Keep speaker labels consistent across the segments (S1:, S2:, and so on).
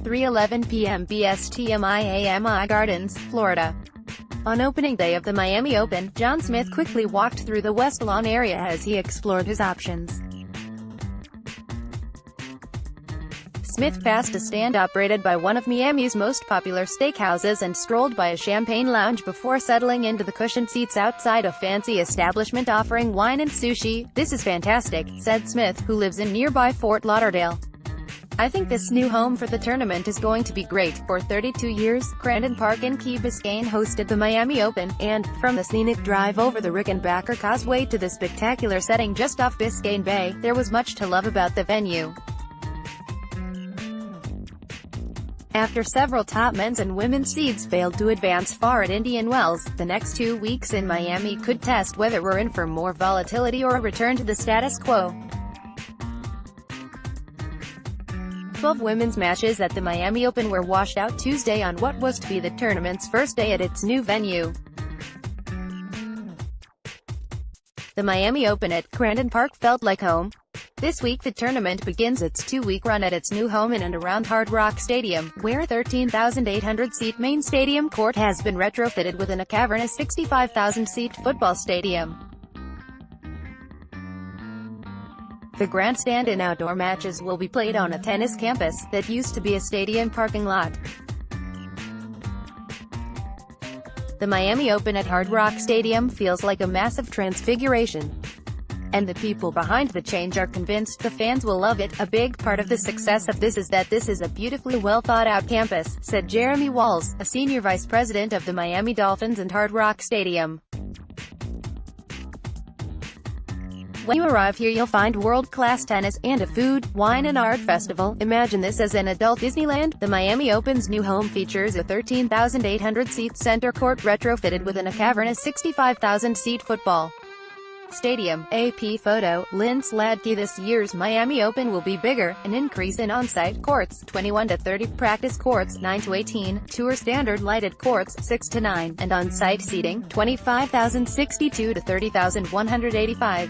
S1: 3:11 p.m. BSTMIAMI Gardens, Florida. On opening day of the Miami Open, John Smith quickly walked through the West Lawn area as he explored his options. Smith passed a stand operated by one of Miami's most popular steakhouses and strolled by a champagne lounge before settling into the cushioned seats outside a fancy establishment offering wine and sushi. "This is fantastic," said Smith, who lives in nearby Fort Lauderdale. "I think this new home for the tournament is going to be great." For 32 years, Crandon Park in Key Biscayne hosted the Miami Open, and, from the scenic drive over the Rickenbacker Causeway to the spectacular setting just off Biscayne Bay, there was much to love about the venue. After several top men's and women's seeds failed to advance far at Indian Wells, the next 2 weeks in Miami could test whether we're in for more volatility or a return to the status quo. 12 women's matches at the Miami Open were washed out Tuesday on what was to be the tournament's first day at its new venue. The Miami Open at Crandon Park felt like home. This week the tournament begins its 2-week run at its new home in and around Hard Rock Stadium, where a 13,800-seat main stadium court has been retrofitted within a cavernous 65,000-seat football stadium. The grandstand and outdoor matches will be played on a tennis campus that used to be a stadium parking lot. The Miami Open at Hard Rock Stadium feels like a massive transfiguration. And the people behind the change are convinced the fans will love it. "A big part of the success of this is that this is a beautifully well-thought-out campus," said Jeremy Walls, a senior vice president of the Miami Dolphins and Hard Rock Stadium. "When you arrive here you'll find world-class tennis, and a food, wine and art festival. Imagine this as an adult Disneyland." The Miami Open's new home features a 13,800-seat center court retrofitted within a cavernous 65,000-seat football stadium. AP photo, Lynn Sladke. This year's Miami Open will be bigger, an increase in on-site courts, 21 to 30, practice courts, 9 to 18, tour standard lighted courts, 6 to 9, and on-site seating, 25,062 to 30,185.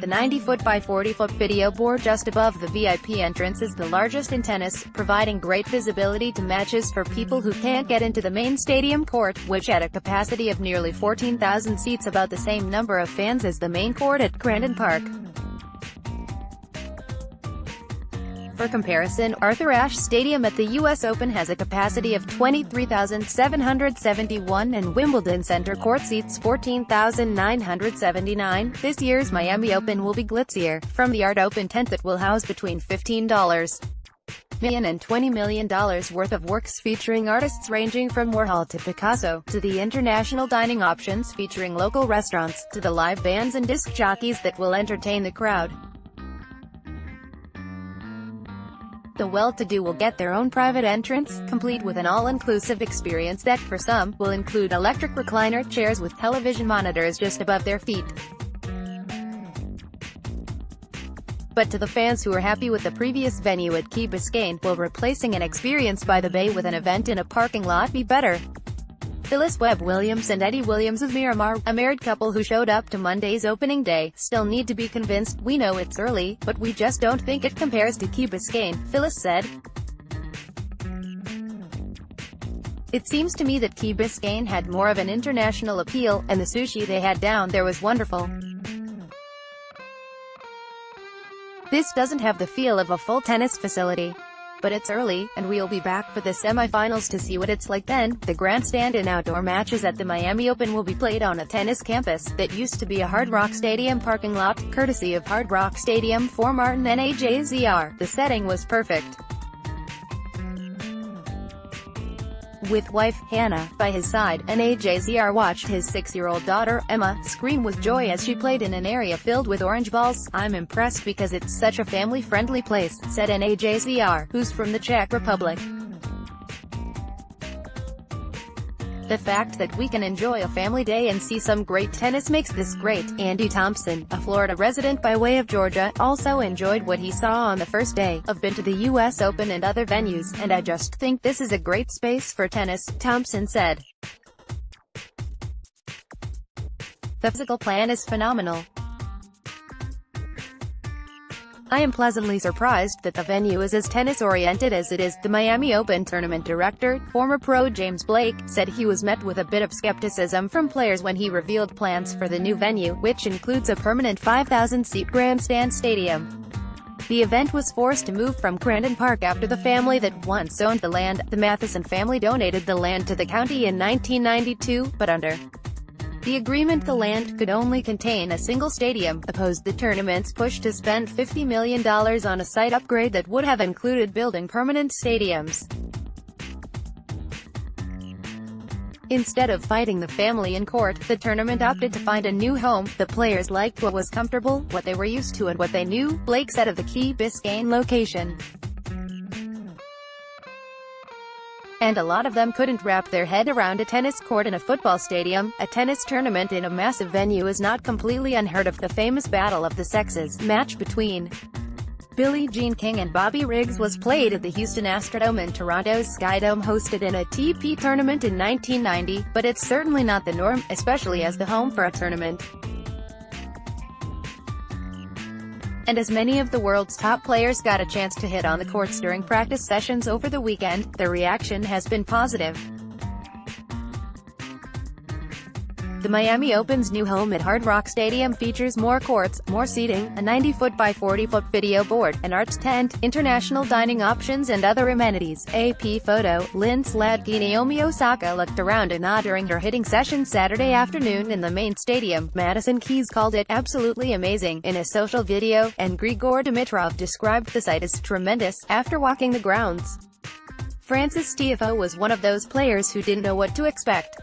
S1: The 90-foot by 40-foot video board just above the VIP entrance is the largest in tennis, providing great visibility to matches for people who can't get into the main stadium court, which had a capacity of nearly 14,000 seats, about the same number of fans as the main court at Crandon Park. For comparison, Arthur Ashe Stadium at the U.S. Open has a capacity of 23,771 and Wimbledon Center Court seats 14,979. This year's Miami Open will be glitzier. From the Art Open tent that will house between $15 million and $20 million worth of works featuring artists ranging from Warhol to Picasso, to the international dining options featuring local restaurants, to the live bands and disc jockeys that will entertain the crowd. The well-to-do will get their own private entrance, complete with an all-inclusive experience that, for some, will include electric recliner chairs with television monitors just above their feet. But to the fans who are happy with the previous venue at Key Biscayne, will replacing an experience by the bay with an event in a parking lot be better? Phyllis Webb Williams and Eddie Williams of Miramar, a married couple who showed up to Monday's opening day, still need to be convinced. "We know it's early, but we just don't think it compares to Key Biscayne," Phyllis said. "It seems to me that Key Biscayne had more of an international appeal, and the sushi they had down there was wonderful. This doesn't have the feel of a full tennis facility. But it's early, and we'll be back for the semifinals to see what it's like then." The grandstand and outdoor matches at the Miami Open will be played on a tennis campus that used to be a Hard Rock Stadium parking lot, courtesy of Hard Rock Stadium for Martin NAJZR. The setting was perfect. With wife, Hannah, by his side, NAJZR watched his 6-year-old daughter, Emma, scream with joy as she played in an area filled with orange balls. "I'm impressed because it's such a family-friendly place," said NAJZR, who's from the Czech Republic. "The fact that we can enjoy a family day and see some great tennis makes this great." Andy Thompson, a Florida resident by way of Georgia, also enjoyed what he saw on the first day. "I've been to the U.S. Open and other venues, and I just think this is a great space for tennis," Thompson said. "The physical plan is phenomenal. I am pleasantly surprised that the venue is as tennis-oriented as it is, the Miami Open tournament director, former pro James Blake, said he was met with a bit of skepticism from players when he revealed plans for the new venue, which includes a permanent 5,000-seat grandstand stadium. The event was forced to move from Crandon Park after the family that once owned the land, the Matheson family, donated the land to the county in 1992, but under the agreement the land could only contain a single stadium, opposed the tournament's push to spend $50 million on a site upgrade that would have included building permanent stadiums. Instead of fighting the family in court, the tournament opted to find a new home. The players liked what was comfortable, what they were used to and what they knew, Blake said of the Key Biscayne location. And a lot of them couldn't wrap their head around a tennis court in a football stadium. A tennis tournament in a massive venue is not completely unheard of. The famous Battle of the Sexes match between Billie Jean King and Bobby Riggs was played at the Houston Astrodome and Toronto's Skydome, hosted in a TP tournament in 1990, but it's certainly not the norm, especially as the home for a tournament. And as many of the world's top players got a chance to hit on the courts during practice sessions over the weekend, the reaction has been positive. The Miami Open's new home at Hard Rock Stadium features more courts, more seating, a 90-foot by 40-foot video board, an arched tent, international dining options and other amenities. AP photo, Lynn Sladky. Naomi Osaka looked around in awe during her hitting session Saturday afternoon in the main stadium. Madison Keys called it absolutely amazing in a social video, and Grigor Dimitrov described the site as tremendous after walking the grounds. Francis Tiafoe was one of those players who didn't know what to expect.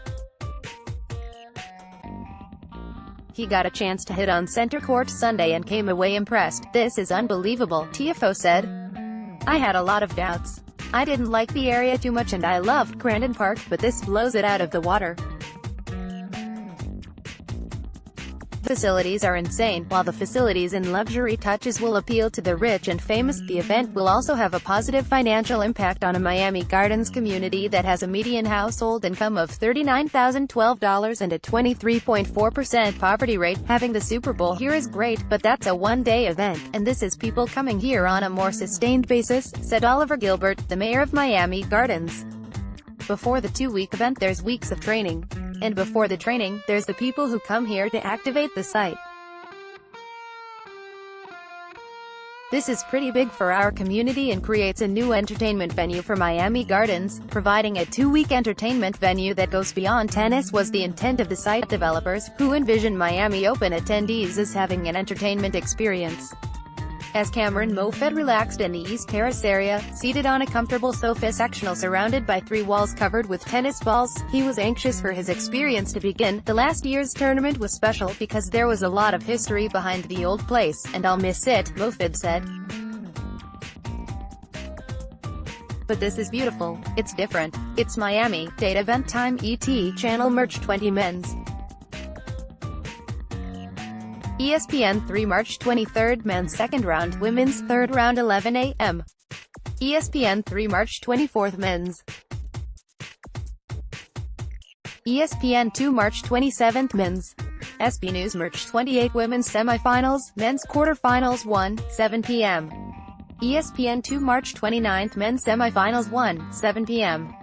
S1: He got a chance to hit on center court Sunday and came away impressed. "This is unbelievable," Tiafoe said. "I had a lot of doubts. I didn't like the area too much and I loved Crandon Park, but this blows it out of the water. Facilities are insane. While the facilities and luxury touches will appeal to the rich and famous, the event will also have a positive financial impact on a Miami Gardens community that has a median household income of $39,012 and a 23.4% poverty rate. Having the Super Bowl here is great, but that's a one-day event, and this is people coming here on a more sustained basis," said Oliver Gilbert, the mayor of Miami Gardens. "Before the two-week event there's weeks of training. And before the training, there's the people who come here to activate the site. This is pretty big for our community and creates a new entertainment venue for Miami Gardens. Providing a two-week entertainment venue that goes beyond tennis was the intent of the site developers, who envision Miami Open attendees as having an entertainment experience." As Cameron Mofed relaxed in the East Terrace area, seated on a comfortable sofa sectional surrounded by 3 walls covered with tennis balls, he was anxious for his experience to begin. "The last year's tournament was special because there was a lot of history behind the old place, and I'll miss it," Mofed said. "But this is beautiful. It's different. It's Miami." Date event time ET Channel Merch 20 Men's. ESPN 3 March 23rd Men's 2nd round, Women's 3rd round 11 a.m. ESPN 3 March 24th Men's. ESPN 2 March 27th Men's. SB News March 28 Women's Semifinals, Men's Quarterfinals 1, 7 p.m. ESPN 2 March 29th Men's Semifinals 1, 7 p.m.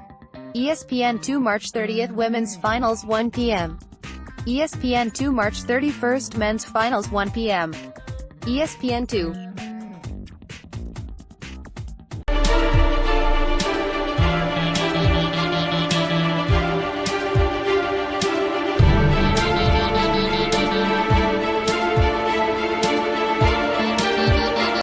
S1: ESPN 2 March 30th Women's Finals 1 p.m. ESPN 2 March 31st Men's Finals 1 p.m. ESPN 2